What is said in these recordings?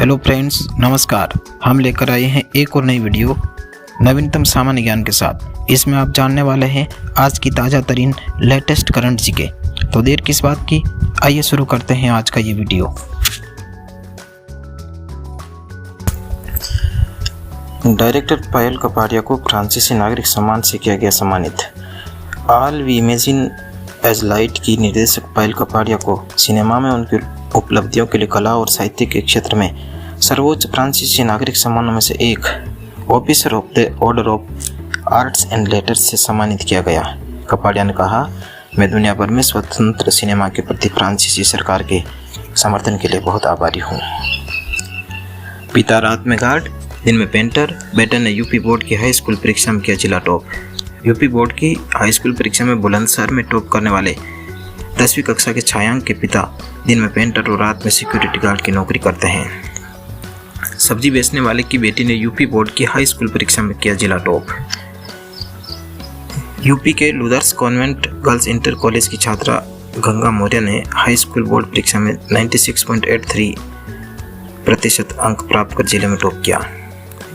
Hello friends, नमस्कार। हम लेकर आए हैं एक और नई वीडियो नवीनतम सामान्य ज्ञान के साथ। इसमें आप जानने वाले हैं आज की ताज़ा तरीन लेटेस्ट करंट जीके। तो देर किस बात की, आइए शुरू करते हैं आज का ये वीडियो। डायरेक्टर पायल कपाड़िया को फ्रांसीसी नागरिक सम्मान से किया गया सम्मानित। All we imagine as light की निर्देशक पायल कपाड़िया को सिनेमा में उनकी उपलब्धियों के लिए कला और साहित्य के क्षेत्र में सर्वोच्च फ्रांसीसी नागरिक सम्मानों में से एक officer of the order of arts and letters से सम्मानित किया गया। कपाड़िया ने कहा, मैं दुनिया भर में स्वतंत्र सिनेमा के प्रति फ्रांसीसी सरकार के समर्थन के लिए बहुत आभारी हूँ। पिता रात में गार्ड, दिन में पेंटर, बेटा ने यूपी बोर्ड की हाई स्कूल परीक्षा में किया जिला टॉप। यूपी बोर्ड की हाई स्कूल परीक्षा में बुलंदशहर में टॉप करने वाले 10वीं कक्षा के छायांक के पिता दिन में पेंटर और रात में सिक्योरिटी गार्ड की नौकरी करते हैं। सब्जी बेचने वाले की बेटी ने यूपी बोर्ड की हाई स्कूल परीक्षा में किया जिला टॉप। यूपी के लुदर्स कॉन्वेंट गर्ल्स इंटर कॉलेज की छात्रा गंगा मौर्य ने हाई स्कूल बोर्ड परीक्षा में 96.83% अंक प्राप्त कर जिले में टॉप किया।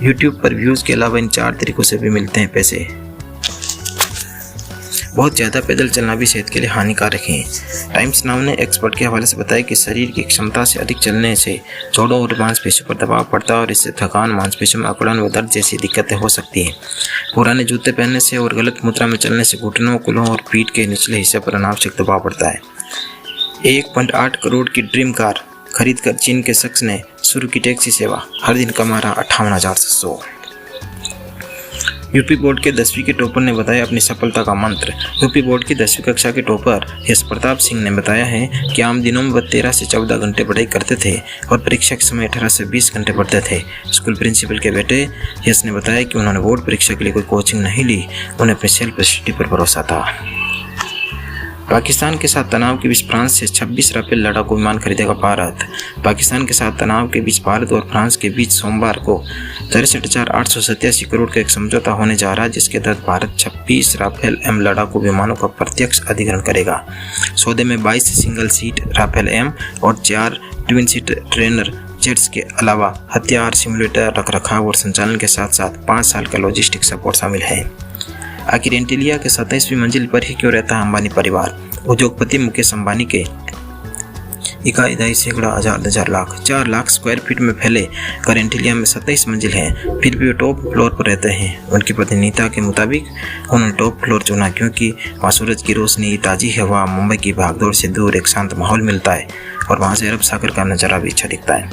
यूट्यूब पर व्यूज़ के अलावा इन 4 तरीकों से भी मिलते हैं पैसे। बहुत ज़्यादा पैदल चलना भी सेहत के लिए हानिकारक है। टाइम्स नाउ ने एक्सपर्ट के हवाले से बताया कि शरीर की क्षमता से अधिक चलने से जोड़ों और मांसपेशियों पर दबाव पड़ता है और इससे थकान, मांसपेशियों में अकड़न व दर्द जैसी दिक्कतें हो सकती हैं। पुराने जूते पहनने से और गलत मुद्रा में चलने से घुटनों, कुल्हों और पीठ के निचले हिस्से पर अनावश्यक दबाव पड़ता है। 1.8 करोड़ की ड्रीम कार खरीद कर चीन के शख्स ने शुरू की टैक्सी सेवा, हर दिन कमा रहा 58,700। यूपी बोर्ड के 10वीं के टॉपर ने बताया अपनी सफलता का मंत्र। यूपी बोर्ड की 10वीं कक्षा के टॉपर यश प्रताप सिंह ने बताया है कि आम दिनों में वह 13 से 14 घंटे पढ़ाई करते थे और परीक्षा के समय 18 से 20 घंटे पढ़ते थे। स्कूल प्रिंसिपल के बेटे यश ने बताया कि उन्होंने बोर्ड परीक्षा के लिए कोई कोचिंग नहीं ली, उन्हें अपनी सेल्फ स्टडी पर भरोसा था। पाकिस्तान के साथ तनाव के बीच फ्रांस से 26 राफेल लड़ाकू विमान खरीदेगा भारत। पाकिस्तान के साथ तनाव के बीच भारत और फ्रांस के बीच सोमवार को 63,887 करोड़ का एक समझौता होने जा रहा है, जिसके तहत भारत 26 राफेल एम लड़ाकू विमानों का प्रत्यक्ष अधिग्रहण करेगा। सौदे में 22 सिंगल सीट राफेल एम और 4 ट्विन सीट ट्रेनर जेट्स के अलावा हथियार, सिमुलेटर, रखरखाव और संचालन के साथ साथ 5 साल का लॉजिस्टिक सपोर्ट शामिल है। आखिर एंटीलिया के 27वीं मंजिल पर ही क्यों रहता है अंबानी परिवार? उद्योगपति मुकेश अंबानी के इकाई दहाई सैकड़ा हजार लाख 4 लाख स्क्वायर फीट में फैले घर एंटीलिया में 27 मंजिल हैं, फिर भी वे टॉप फ्लोर पर रहते हैं। उनकी पत्नी नीता के मुताबिक उन्होंने टॉप फ्लोर चुना क्योंकि वहाँ सूरज की रोशनी, ताज़ी हवा, मुंबई की भागदौड़ से दूर एक शांत माहौल मिलता है और वहाँ से अरब सागर का नज़ारा भी अच्छा दिखता है।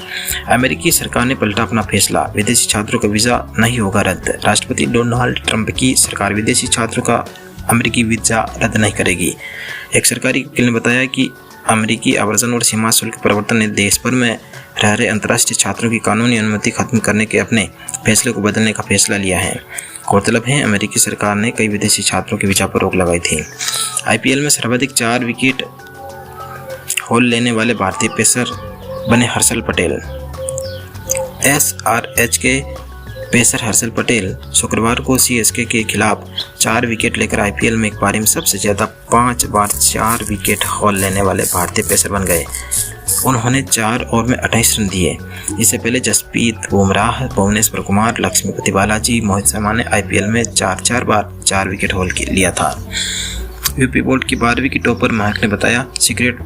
अमेरिकी सरकार ने पलटा अपना फैसला, विदेशी छात्रों का वीज़ा नहीं होगा रद्द। राष्ट्रपति डोनाल्ड ट्रंप की सरकार विदेशी छात्रों का अमेरिकी वीज़ा रद्द नहीं करेगी। एक सरकारी वकील ने बताया कि अमेरिकी आवर्जन और सीमा शुल्क प्रवर्तन ने देश भर में रह रहे अंतर्राष्ट्रीय छात्रों की कानूनी अनुमति खत्म करने के अपने फैसले को बदलने का फैसला लिया है। गौरतलब है, अमेरिकी सरकार ने कई विदेशी छात्रों के वीज़ा पर रोक लगाई थी। IPL में सर्वाधिक 4 विकेट हॉल लेने वाले भारतीय पेसर बने हर्षल पटेल। SRH के पेसर हर्षल पटेल शुक्रवार को CSK के खिलाफ 4 विकेट लेकर IPL में एक पारी में सबसे ज़्यादा 5 बार 4 विकेट हॉल लेने वाले भारतीय पेसर बन गए। उन्होंने 4 ओवर में 28 रन दिए। इससे पहले जसप्रीत बुमराह, भुवनेश्वर कुमार, लक्ष्मीपति बालाजी, मोहित शर्मा ने IPL में 4 बार 4 विकेट हॉल लिया था। यूपी बोर्ड की 12वीं की टॉपर महक ने बताया, सिगरेट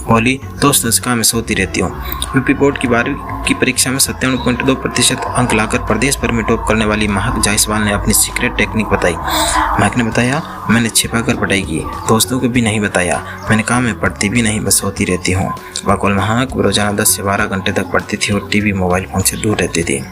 बोली, दोस्त नुस्खा में सोती रहती हूँ। यूपी बोर्ड की 12वीं की परीक्षा में 97.2% अंक लाकर प्रदेश भर में टॉप करने वाली महक जायसवाल ने अपनी सीक्रेट टेक्निक बताई। महक ने बताया, मैंने छिपाकर पढ़ाई की, दोस्तों को भी नहीं बताया। मैंने कहा मैं पढ़ती भी नहीं, बस सोती रहती हूँ। बकौल महक रोजाना 10 से 12 घंटे तक पढ़ती थी और टीवी, मोबाइल फोन से दूर रहती थी।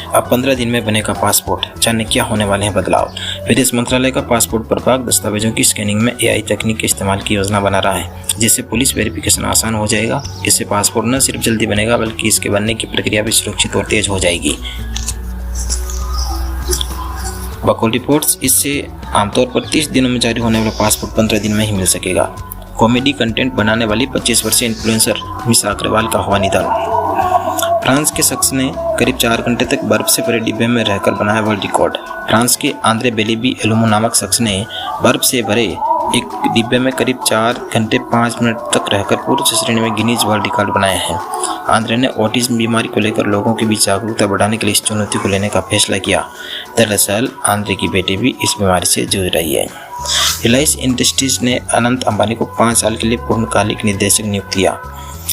अब 15 दिन में बनेगा पासपोर्ट, जाने क्या होने वाले हैं बदलाव। विदेश मंत्रालय का पासपोर्ट पर पाक दस्तावेजों की स्कैनिंग में AI तकनीक के इस्तेमाल की योजना बना रहा है, जिससे पुलिस वेरिफिकेशन आसान हो जाएगा। इससे पासपोर्ट न सिर्फ जल्दी बनेगा बल्कि इसके बनने की प्रक्रिया भी सुरक्षित और तेज हो जाएगी। बकौल रिपोर्ट्स, इससे आमतौर पर 30 दिनों में जारी होने वाला पासपोर्ट 15 दिन में ही मिल सकेगा। कॉमेडी कंटेंट बनाने वाली 25 वर्षीय इन्फ्लुएंसर मिसा अग्रवाल का हुआ निधन। फ्रांस के शख्स ने करीब 4 घंटे तक बर्फ से भरे डिब्बे में रहकर बनाया वर्ल्ड रिकॉर्ड। फ्रांस के आंद्रे बेलीबी एलुमो नामक शख्स ने बर्फ से भरे एक डिब्बे में करीब 4 घंटे 5 मिनट तक रहकर पुरुष श्रेणी में गिनीज वर्ल्ड रिकॉर्ड बनाया है। आंद्रे ने ऑटिज्म बीमारी को लेकर लोगों के बीच जागरूकता बढ़ाने के लिए इस चुनौती को लेने का फैसला किया। दरअसल आंद्रे की बेटी भी इस बीमारी से जूझ रही है। रिलायंस इंडस्ट्रीज ने अनंत अंबानी को 5 साल के लिए पूर्णकालिक निदेशक नियुक्त किया।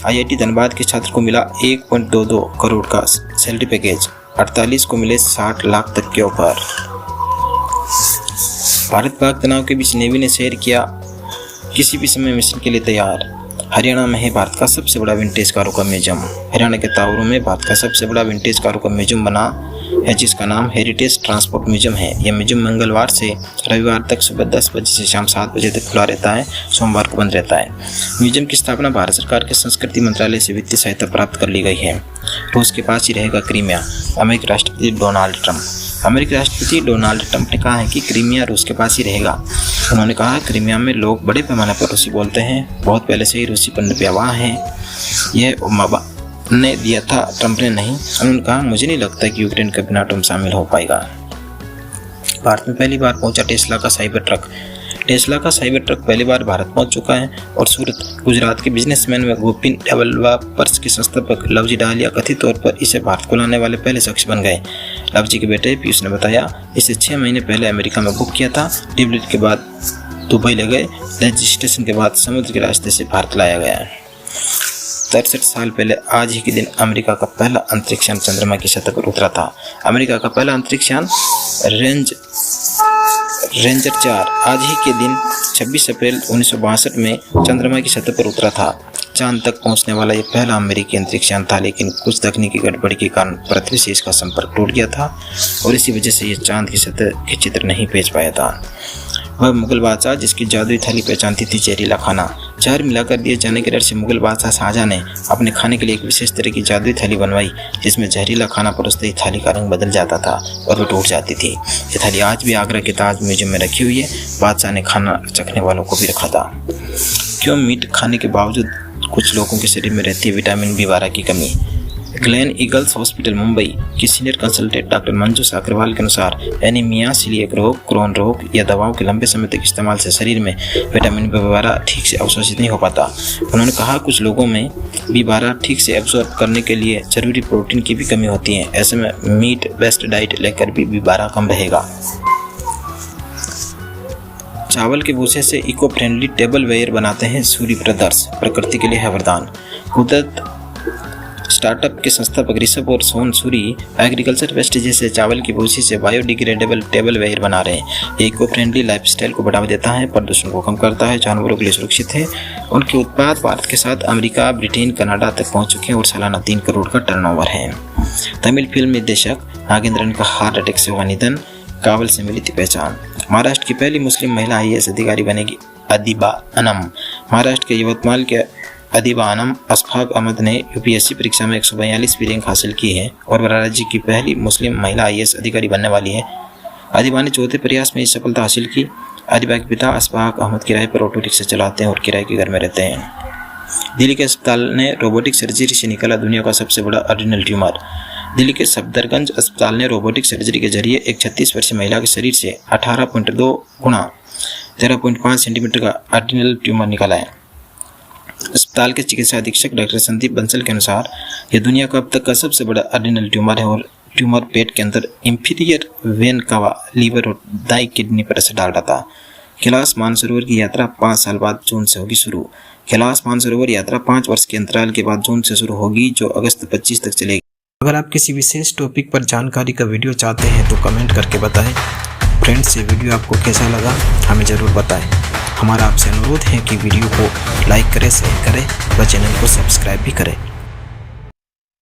IIT धनबाद के छात्र को मिला 1.22 करोड़ का सैलरी पैकेज, 48 को मिले 60 लाख तक के ऑफर। भारत पाक तनाव के बीच नेवी ने शेयर किया किसी भी समय मिशन के लिए तैयार। हरियाणा में है भारत का सबसे बड़ा विंटेज कारों का म्यूजियम। हरियाणा के तावरू में भारत का सबसे बड़ा विंटेज कारों का म्यूजियम बना है, जिसका नाम हेरिटेज ट्रांसपोर्ट म्यूजियम है। यह म्यूजियम मंगलवार से रविवार तक सुबह 10 बजे से शाम 7 बजे तक खुला रहता है, सोमवार को बंद रहता है। म्यूजियम की स्थापना भारत सरकार के संस्कृति मंत्रालय से वित्तीय सहायता प्राप्त कर ली गई है। रूस के पास ही रहेगा क्रीमिया। अमेरिकी राष्ट्रपति डोनाल्ड ट्रंप ने कहा है कि क्रीमिया रूस के पास ही रहेगा। उन्होंने कहा क्रीमिया में लोग बड़े पैमाने पर रूसी बोलते हैं, बहुत पहले से ही रूसी पर व्यावाह है। यह ओबामा ने दिया था, ट्रंप ने नहीं। उन्होंने कहा मुझे नहीं लगता कि यूक्रेन का बिना एटम शामिल हो पाएगा। भारत में पहली बार पहुंचा टेस्ला का साइबर ट्रक। टेस्ला का साइबर ट्रक पहली बार भारत पहुंच चुका है और सूरत, गुजरात के बिजनेसमैन व गोपिन डेवलपर्स के संस्थापक लवजी डालिया कथित तौर पर इसे भारत को लाने वाले पहले शख्स बन गए। लवजी के बेटे पीयूष ने बताया, इसे 6 महीने पहले अमेरिका में बुक किया था। डिलीवरी के बाद दुबई ले गए, रजिस्ट्रेशन के बाद समुद्र के रास्ते से भारत लाया गया। 63 साल पहले आज ही के दिन अमेरिका का पहला अंतरिक्ष यान चंद्रमा की सतह पर उतरा था। अमेरिका का पहला अंतरिक्ष यान रेंजर 4 आज ही के दिन 26 अप्रैल 1962 में चंद्रमा की सतह पर उतरा था। चांद तक पहुंचने वाला यह पहला अमेरिकी अंतरिक्ष यान था, लेकिन कुछ तकनीकी गड़बड़ी के कारण पृथ्वी से इसका संपर्क टूट गया था और इसी वजह से यह चांद की सतह के चित्र नहीं भेज पाया था। वह मुगल बादशाह जिसकी जादुई थाली पहचानती थी जहरीला खाना। जहर मिलाकर दिए जाने के डर से मुगल बादशाह शाहजहां ने अपने खाने के लिए एक विशेष तरह की जादुई थाली बनवाई, जिसमें जहरीला खाना परोसते ही थाली का रंग बदल जाता था और वो टूट जाती थी। ये थाली आज भी आगरा के ताज म्यूजियम में रखी हुई है। बादशाह ने खाना चखने वालों को भी रखा था। क्यों मीट खाने के बावजूद कुछ लोगों के शरीर में रहती है विटामिन B12 की कमी? ग्लेन ईगल्स हॉस्पिटल मुंबई की सीनियर कंसल्टेंट डॉक्टर मंजू साकरवाल के अनुसार एनीमिया, सीलिएक रोग, क्रोन रोग या दवाओं के लंबे समय तक इस्तेमाल से शरीर में विटामिन B12 ठीक से अवशोषित नहीं हो पाता। उन्होंने कहा कुछ लोगों में B12 ठीक से एब्जॉर्ब करने के लिए जरूरी प्रोटीन की भी कमी होती है। ऐसे में मीट बेस्ड डाइट लेकर भी B12 कम रहेगा। चावल के भूसे से इको फ्रेंडली टेबल वेयर बनाते हैं सूरी ब्रदर्स, प्रकृति के लिए है वरदान। कुदरत स्टार्टअप के संस्थापक ऋषभ और सोन सूरी एग्रीकल्चर वेस्ट जैसे चावल की भूसी से बायोडिग्रेडेबल टेबल वेयर बना रहे हैं। ये इको फ्रेंडली लाइफस्टाइल को बढ़ावा देता है, प्रदूषण को कम करता है, जानवरों के लिए सुरक्षित है। उनके उत्पाद भारत के साथ अमेरिका, ब्रिटेन, कनाडा तक पहुंच चुके हैं और सालाना 3 करोड़ का टर्नओवर है। तमिल फिल्म निर्देशक नागेंद्रन का हार्ट अटैक से हुआ निधन, काबुल से मिली थी पहचान। महाराष्ट्र की पहली मुस्लिम महिला IAS अधिकारी बनेगी अदीबा अनम। महाराष्ट्र के यवतमाल के अदीबा अनम अशफाक अहमद ने UPSC परीक्षा में 142वीं रैंक हासिल की है और वह राज्य की पहली मुस्लिम महिला IAS अधिकारी बनने वाली है। अदीबा ने चौथे प्रयास में ये सफलता हासिल की। अदीबा के पिता अशफाक अहमद किराए पर ऑटो रिक्शा चलाते हैं और किराए के घर में रहते हैं। दिल्ली के अस्पताल ने रोबोटिक सर्जरी से निकाला दुनिया का सबसे बड़ा एड्रिनल ट्यूमर। दिल्ली के सफदरगंज अस्पताल ने रोबोटिक सर्जरी के जरिए एक 36 वर्षीय महिला के शरीर से 18.2 गुणा 13.5 सेंटीमीटर का एड्रिनल ट्यूमर निकाला है। अस्पताल के चिकित्सा अधीक्षक डॉक्टर संदीप बंसल के अनुसार यह दुनिया का अब तक का सबसे बड़ा एड्रिनल ट्यूमर है और ट्यूमर पेट के अंदर इंफीरियर वेन कावा, लीवर और दाई किडनी पर असर डाल रहा था। कैलाश मानसरोवर की यात्रा 5 साल बाद जून से होगी शुरू। कैलाश मानसरोवर यात्रा 5 वर्ष के अंतराल के बाद जून से शुरू होगी, जो अगस्त 25 तक चलेगी। अगर आप किसी विशेष टॉपिक पर जानकारी का वीडियो चाहते हैं तो कमेंट करके बताएं। फ्रेंड्स, ये वीडियो आपको कैसा लगा हमें ज़रूर बताएं। हमारा आपसे अनुरोध है कि वीडियो को लाइक करें, शेयर करें व चैनल को सब्सक्राइब भी करें।